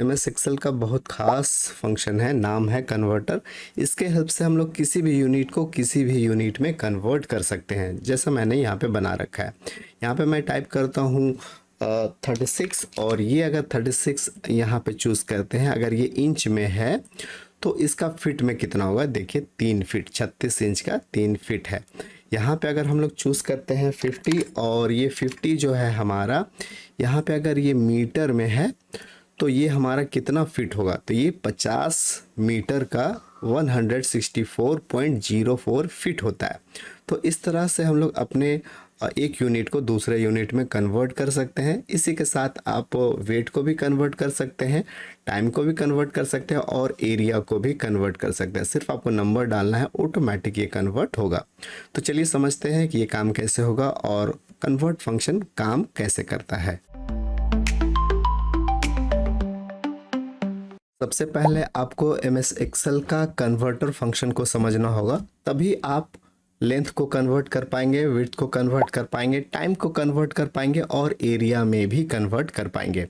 MS Excel का बहुत ख़ास फंक्शन है, नाम है कन्वर्टर। इसके हेल्प से हम लोग किसी भी यूनिट को किसी भी यूनिट में कन्वर्ट कर सकते हैं, जैसा मैंने यहाँ पे बना रखा है। यहाँ पे मैं टाइप करता हूँ 36, और ये अगर 36 यहाँ पे चूज़ करते हैं, अगर ये इंच में है तो इसका फिट में कितना होगा, देखिए 3 फीट, 36 इंच का 3 फीट है। यहाँ पे अगर हम लोग चूज़ करते हैं 50, और ये 50 जो है हमारा, यहाँ पे अगर ये मीटर में है तो ये हमारा कितना फिट होगा, तो ये 50 मीटर का 164.04 फिट होता है। तो इस तरह से हम लोग अपने एक यूनिट को दूसरे यूनिट में कन्वर्ट कर सकते हैं। इसी के साथ आप वेट को भी कन्वर्ट कर सकते हैं, टाइम को भी कन्वर्ट कर सकते हैं, और एरिया को भी कन्वर्ट कर सकते हैं। सिर्फ आपको नंबर डालना है, ऑटोमेटिक ये कन्वर्ट होगा। तो चलिए समझते हैं कि ये काम कैसे होगा और कन्वर्ट फंक्शन काम कैसे करता है। सबसे पहले आपको MS एक्सेल का कन्वर्टर फंक्शन को समझना होगा, तभी आप लेंथ को कन्वर्ट कर पाएंगे, विड्थ को कन्वर्ट कर पाएंगे, टाइम को कन्वर्ट कर पाएंगे, और एरिया में भी कन्वर्ट कर पाएंगे।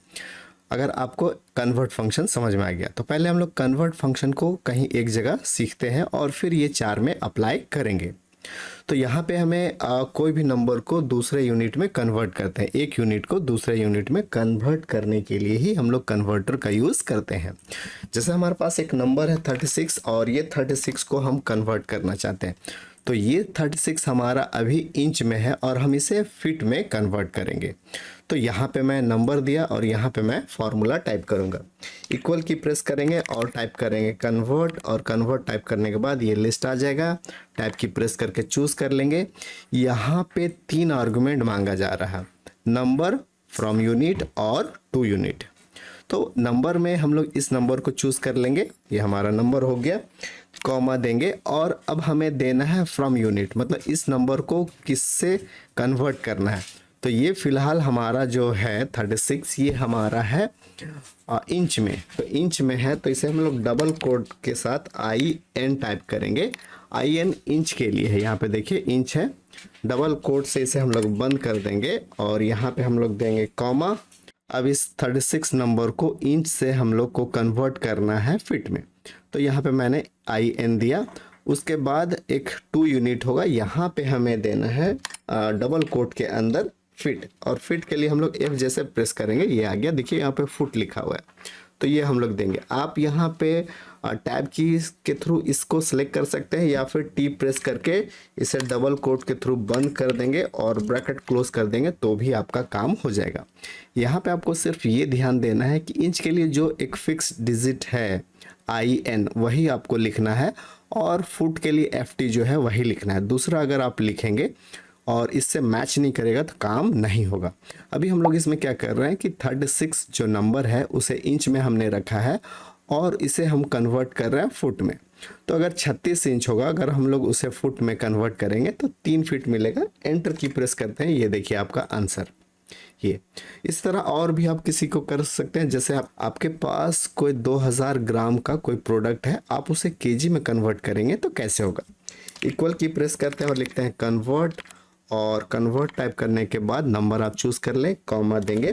अगर आपको कन्वर्ट फंक्शन समझ में आ गया तो पहले हम लोग कन्वर्ट फंक्शन को कहीं एक जगह सीखते हैं और फिर ये 4 में अप्लाई करेंगे। तो यहाँ पे हमें कोई भी नंबर को दूसरे यूनिट में कन्वर्ट करते हैं। एक यूनिट को दूसरे यूनिट में कन्वर्ट करने के लिए ही हम लोग कन्वर्टर का यूज़ करते हैं। जैसे हमारे पास एक नंबर है 36, और ये 36 को हम कन्वर्ट करना चाहते हैं, तो ये 36 हमारा अभी इंच में है और हम इसे फिट में कन्वर्ट करेंगे। तो यहाँ पे मैं नंबर दिया और यहाँ पे मैं फॉर्मूला टाइप करूँगा, इक्वल की प्रेस करेंगे और टाइप करेंगे कन्वर्ट, और कन्वर्ट टाइप करने के बाद ये लिस्ट आ जाएगा। टाइप की प्रेस करके चूज़ कर लेंगे। यहाँ पे 3 आर्गुमेंट मांगा जा रहा है, नंबर, फ्रॉम यूनिट और टू यूनिट। तो नंबर में हम लोग इस नंबर को चूज़ कर लेंगे, ये हमारा नंबर हो गया, कॉमा देंगे, और अब हमें देना है फ्रॉम यूनिट, मतलब इस नंबर को किससे कन्वर्ट करना है। तो ये फिलहाल हमारा जो है 36, ये हमारा है इंच में, तो इंच में है, तो इसे हम लोग डबल कोड के साथ IN टाइप करेंगे। IN इंच के लिए है, यहाँ पे देखिए इंच है, डबल कोड से इसे हम लोग बंद कर देंगे, और यहाँ पे हम लोग देंगे कॉमा। अब इस 36 नंबर को इंच से हम लोग को कन्वर्ट करना है फिट में, तो यहाँ पे मैंने IN दिया। उसके बाद एक 2 यूनिट होगा, यहाँ पे हमें देना है डबल कोट के अंदर फिट, और फिट के लिए हम लोग F जैसे प्रेस करेंगे, ये आ गया, देखिए यहाँ पे फुट लिखा हुआ है, तो ये हम लोग देंगे। आप यहाँ पे टैब की के थ्रू इसको सिलेक्ट कर सकते हैं, या फिर T प्रेस करके इसे डबल कोट के थ्रू बंद कर देंगे और ब्रैकेट क्लोज कर देंगे, तो भी आपका काम हो जाएगा। यहाँ पे आपको सिर्फ ये ध्यान देना है कि इंच के लिए जो एक फिक्स डिजिट है IN, वही आपको लिखना है, और फुट के लिए FT जो है वही लिखना है। दूसरा अगर आप लिखेंगे और इससे मैच नहीं करेगा तो काम नहीं होगा। अभी हम लोग इसमें क्या कर रहे हैं कि 36 जो नंबर है उसे इंच में हमने रखा है, और इसे हम कन्वर्ट कर रहे हैं फुट में। तो अगर 36 इंच होगा, अगर हम लोग उसे फुट में कन्वर्ट करेंगे तो 3 फीट मिलेगा। एंटर की प्रेस करते हैं, ये देखिए आपका आंसर। ये इस तरह और भी आप किसी को कर सकते हैं। जैसे आपके पास कोई 2000 ग्राम का कोई प्रोडक्ट है, आप उसे केजी में कन्वर्ट करेंगे तो कैसे होगा। इक्वल की प्रेस करते हैं और लिखते हैं कन्वर्ट, और कन्वर्ट टाइप करने के बाद नंबर आप चूज़ कर लें, कॉमा देंगे।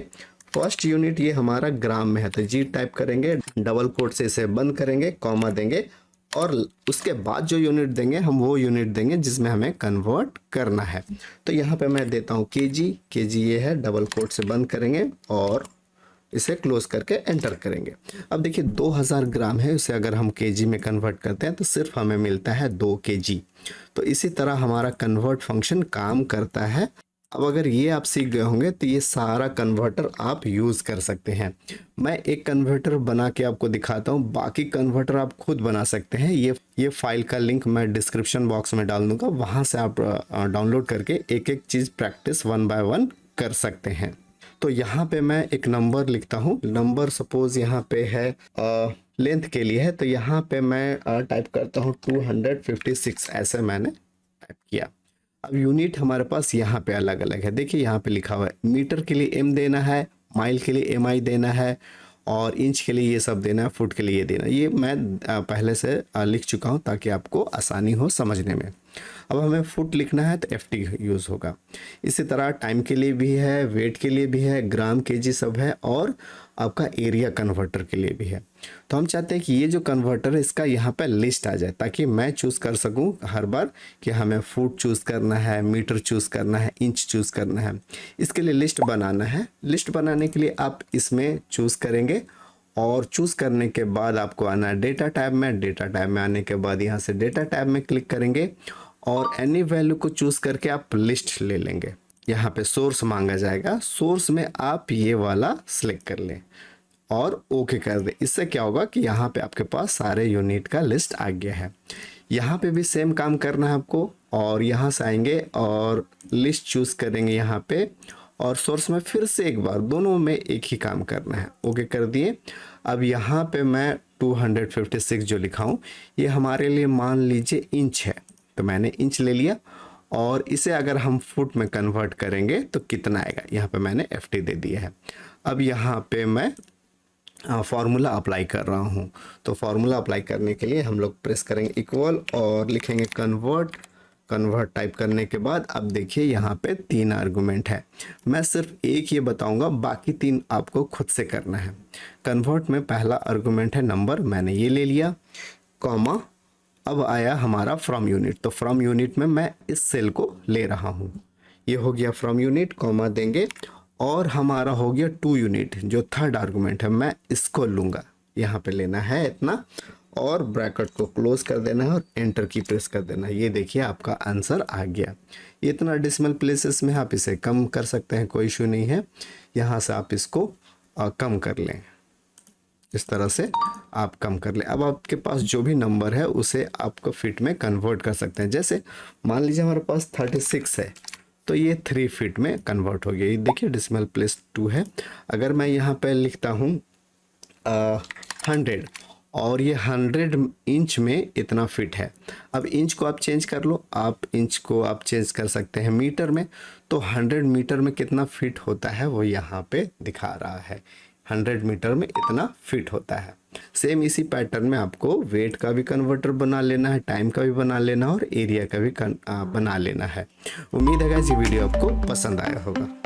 फर्स्ट यूनिट ये हमारा ग्राम में है, तो G टाइप करेंगे, डबल कोट से इसे बंद करेंगे, कॉमा देंगे, और उसके बाद जो यूनिट देंगे हम वो यूनिट देंगे जिसमें हमें कन्वर्ट करना है। तो यहाँ पे मैं देता हूँ केजी ये है, डबल कोट से बंद करेंगे और इसे क्लोज करके एंटर करेंगे। अब देखिए 2000 ग्राम है, उसे अगर हम केजी में कन्वर्ट करते हैं तो सिर्फ हमें मिलता है 2 kg। तो इसी तरह हमारा कन्वर्ट फंक्शन काम करता है। अब अगर ये आप सीख गए होंगे तो ये सारा कन्वर्टर आप यूज़ कर सकते हैं। मैं एक कन्वर्टर बना के आपको दिखाता हूँ, बाकी कन्वर्टर आप खुद बना सकते हैं। ये फाइल का लिंक मैं डिस्क्रिप्शन बॉक्स में डाल दूँगा, वहाँ से आप डाउनलोड करके एक एक चीज़ प्रैक्टिस 1 बाय 1 कर सकते हैं। तो यहाँ पे मैं एक नंबर लिखता हूँ, नंबर सपोज यहाँ पे है लेंथ के लिए है, तो यहाँ पे मैं टाइप करता हूँ 256, ऐसे मैंने टाइप किया। अब यूनिट हमारे पास यहाँ पे अलग अलग है, देखिए यहाँ पे लिखा हुआ है मीटर के लिए M देना है, माइल के लिए MI देना है, और इंच के लिए ये सब देना है, फुट के लिए ये देना है। ये मैं पहले से लिख चुका हूँ ताकि आपको आसानी हो समझने में। अब हमें फुट लिखना है तो FT यूज़ होगा। इसी तरह टाइम के लिए भी है, वेट के लिए भी है, ग्राम केजी सब है और आपका एरिया कन्वर्टर के लिए भी है। तो हम चाहते हैं कि ये जो कन्वर्टर है इसका यहाँ पे लिस्ट आ जाए ताकि मैं चूज़ कर सकूँ हर बार कि हमें फुट चूज़ करना है, मीटर चूज़ करना है, इंच चूज़ करना है। इसके लिए लिस्ट बनाना है। लिस्ट बनाने के लिए आप इसमें चूज़ करेंगे और चूज़ करने के बाद आपको आना है डेटा टैब में। डेटा टैब में आने के बाद यहाँ से डेटा टैब में क्लिक करेंगे और एनी वैल्यू को चूज़ करके आप लिस्ट ले लेंगे। यहाँ पे सोर्स मांगा जाएगा, सोर्स में आप ये वाला सिलेक्ट कर लें और ओके कर दें। इससे क्या होगा कि यहाँ पे आपके पास सारे यूनिट का लिस्ट आ गया है। यहाँ पे भी सेम काम करना है आपको और यहाँ से आएंगे और लिस्ट चूज़ करेंगे यहाँ पे और सोर्स में फिर से एक बार, दोनों में एक ही काम करना है। ओके कर दिए। अब यहाँ पे मैं 256 जो लिखा हूँ ये हमारे लिए मान लीजिए इंच है, तो मैंने इंच ले लिया और इसे अगर हम फुट में कन्वर्ट करेंगे तो कितना आएगा, यहाँ पे मैंने FT दे दिया है। अब यहाँ पे मैं फार्मूला अप्लाई कर रहा हूँ, तो फार्मूला अप्लाई करने के लिए हम लोग प्रेस करेंगे इक्वल और लिखेंगे कन्वर्ट। कन्वर्ट टाइप करने के बाद अब देखिए यहाँ पे 3 आर्गुमेंट है। मैं सिर्फ एक ये बताऊंगा, बाकी 3 आपको खुद से करना है। कन्वर्ट में पहला आर्गुमेंट है नंबर, मैंने ये ले लिया, कॉमा। अब आया हमारा फ्रॉम यूनिट, तो फ्रॉम यूनिट में मैं इस सेल को ले रहा हूँ। ये हो गया फ्रॉम यूनिट, कॉमा देंगे और हमारा हो गया टू यूनिट जो थर्ड आर्गुमेंट है, मैं इसको लूँगा। यहाँ पे लेना है इतना और ब्रैकेट को क्लोज कर देना है और एंटर की प्रेस कर देना है। ये देखिए आपका आंसर आ गया। इतना डेसिमल प्लेसेस में आप इसे कम कर सकते हैं, कोई इशू नहीं है। यहाँ से आप इसको कम कर लें, इस तरह से आप कम कर लें। अब आपके पास जो भी नंबर है उसे आपको फिट में कन्वर्ट कर सकते हैं। जैसे मान लीजिए हमारे पास 36 है तो ये 3 फीट में कन्वर्ट हो गया। ये देखिए डेसिमल प्लेस 2 है। अगर मैं यहाँ पे लिखता हूँ 100 और ये 100 इंच में इतना फिट है। अब इंच को आप चेंज कर लो, आप इंच को आप चेंज कर सकते हैं मीटर में। तो 100 मीटर में कितना फिट होता है वो यहाँ पे दिखा रहा है, 100 मीटर में इतना फिट होता है। सेम इसी पैटर्न में आपको वेट का भी कन्वर्टर बना लेना है, टाइम का भी बना लेना और एरिया का भी बना लेना है। उम्मीद है कि ये वीडियो आपको पसंद आया होगा।